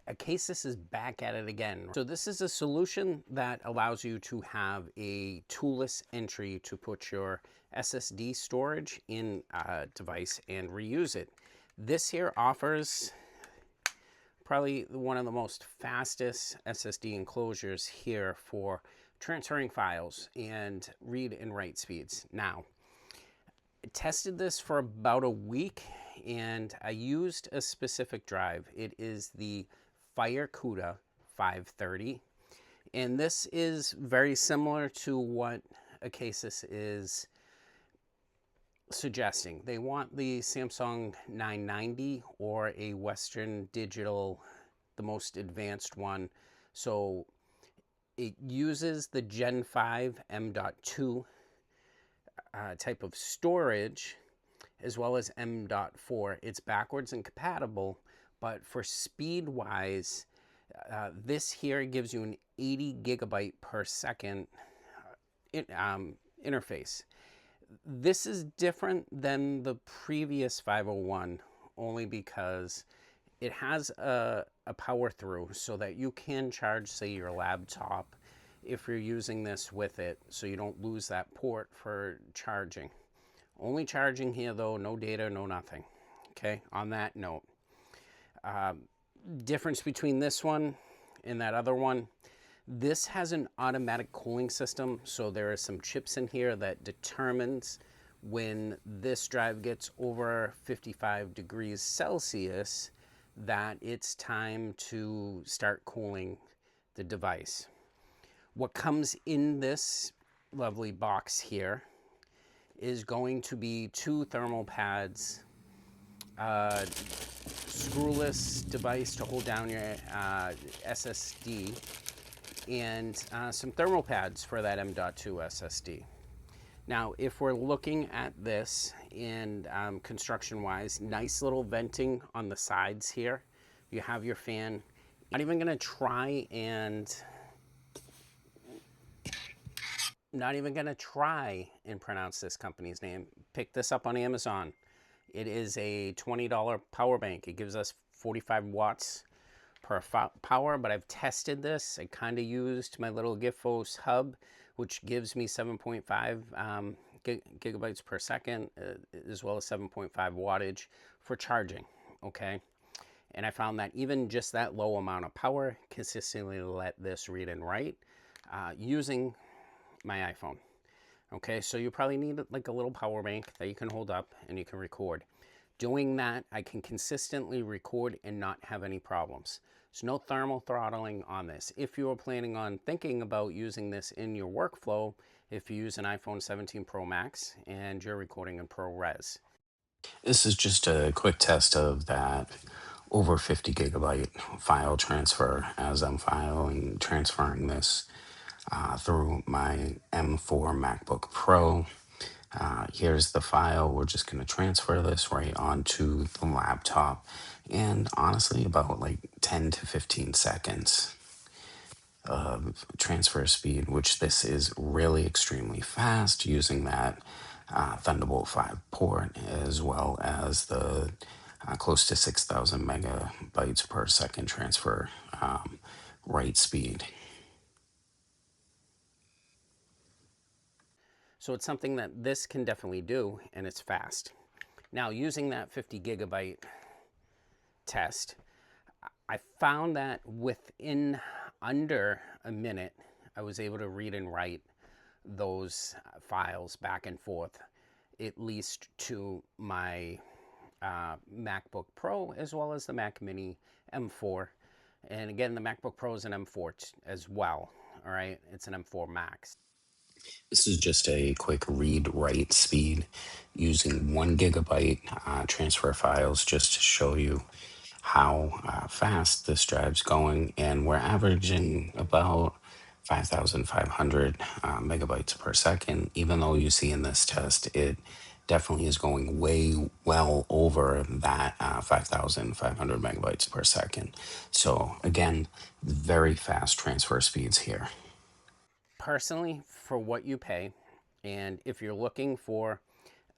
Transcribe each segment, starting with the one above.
ACASIS is back at it again. So this is a solution that allows you to have a toolless entry to put your SSD storage in a device and reuse it. This here offers probably one of the most fastest SSD enclosures here for transferring files and read and write speeds. Now, I tested this for about a week and I used a specific drive. It is the FireCuda 530. And this is very similar to what ACASIS is suggesting. They want the Samsung 990 or a Western Digital, the most advanced one. So it uses the Gen 5 M.2 type of storage, as well as M.4. It's backwards and compatible, but for speed wise, this here gives you an 80 gigabyte per second interface. This is different than the previous 501 only because it has a power through so that you can charge, say, your laptop if you're using this with it, so you don't lose that port for charging. Only charging here though, no data, no nothing. Okay, on that note. Difference between this one and that other one, this has an automatic cooling system, so there are some chips in here that determines when this drive gets over 55 degrees Celsius that it's time to start cooling the device. What comes in this lovely box here is going to be 2 thermal pads, screwless device to hold down your SSD, and some thermal pads for that M.2 SSD. Now, if we're looking at this and construction-wise, nice little venting on the sides here. You have your fan. Not even gonna try and pronounce this company's name. Pick this up on Amazon. It is a $20 power bank. It gives us 45 watts per power, but I've tested this. I kind of used my little Gifos hub, which gives me 7.5 gigabytes per second, as well as 7.5 wattage for charging, okay? And I found that even just that low amount of power consistently let this read and write using my iPhone. Okay, so you probably need like a little power bank that you can hold up and you can record. Doing that, I can consistently record and not have any problems. There's no thermal throttling on this. If you are planning on thinking about using this in your workflow, if you use an iPhone 17 Pro Max and you're recording in ProRes. This is just a quick test of that over 50 gigabyte file transfer as I'm transferring this through my M4 MacBook Pro. Here's the file. We're just going to transfer this right onto the laptop, and honestly about like 10 to 15 seconds of transfer speed, which this is really extremely fast using that Thunderbolt 5 port, as well as the close to 6,000 megabytes per second transfer write speed. So it's something that this can definitely do, and it's fast. Now, using that 50 gigabyte test, I found that within under a minute, I was able to read and write those files back and forth, at least to my MacBook Pro, as well as the Mac Mini M4. And again, the MacBook Pro is an M4 as well, all right? It's an M4 Max. This is just a quick read-write speed using 1 gigabyte transfer files just to show you how fast this drive's going. And we're averaging about 5,500 megabytes per second, even though you see in this test, it definitely is going well over that 5,500 megabytes per second. So again, very fast transfer speeds here. Personally, for what you pay, and if you're looking for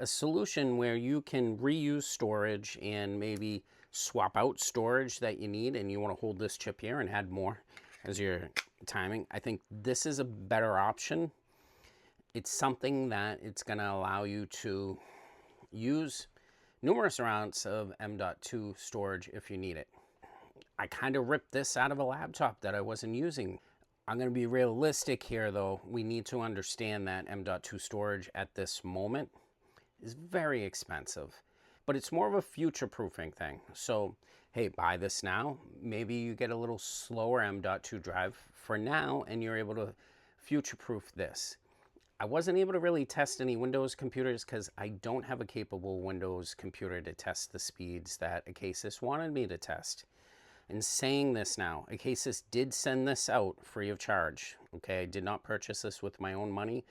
a solution where you can reuse storage and maybe swap out storage that you need and you want to hold this chip here and add more as your timing, I think this is a better option. It's something that it's going to allow you to use numerous amounts of M.2 storage if you need it. I kind of ripped this out of a laptop that I wasn't using. I'm going to be realistic here though. We need to understand that M.2 storage at this moment is very expensive, but it's more of a future-proofing thing. So, hey, buy this now. Maybe you get a little slower M.2 drive for now and you're able to future-proof this. I wasn't able to really test any Windows computers because I don't have a capable Windows computer to test the speeds that ACASIS wanted me to test. And saying this now, ACASIS did send this out free of charge. Okay, I did not purchase this with my own money.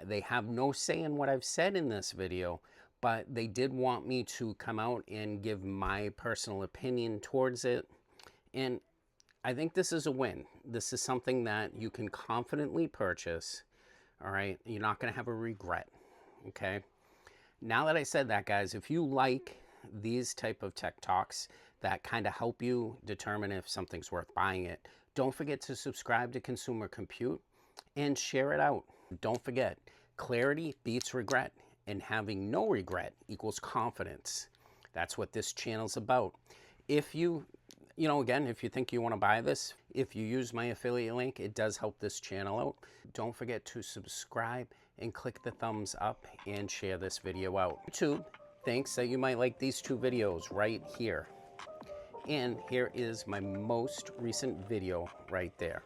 They have no say in what I've said in this video, but they did want me to come out and give my personal opinion towards it. And I think this is a win. This is something that you can confidently purchase. All right, you're not going to have a regret. Okay, now that I said that, guys, if you like these type of tech talks that kind of help you determine if something's worth buying it, don't forget to subscribe to Consumer Compute and share it out. Don't forget, clarity beats regret, and having no regret equals confidence. That's what this channel's about. If you again, if you think you want to buy this, if you use my affiliate link, it does help this channel out. Don't forget to subscribe and click the thumbs up and share this video out. YouTube thinks that you might like these two videos right here. And here is my most recent video right there.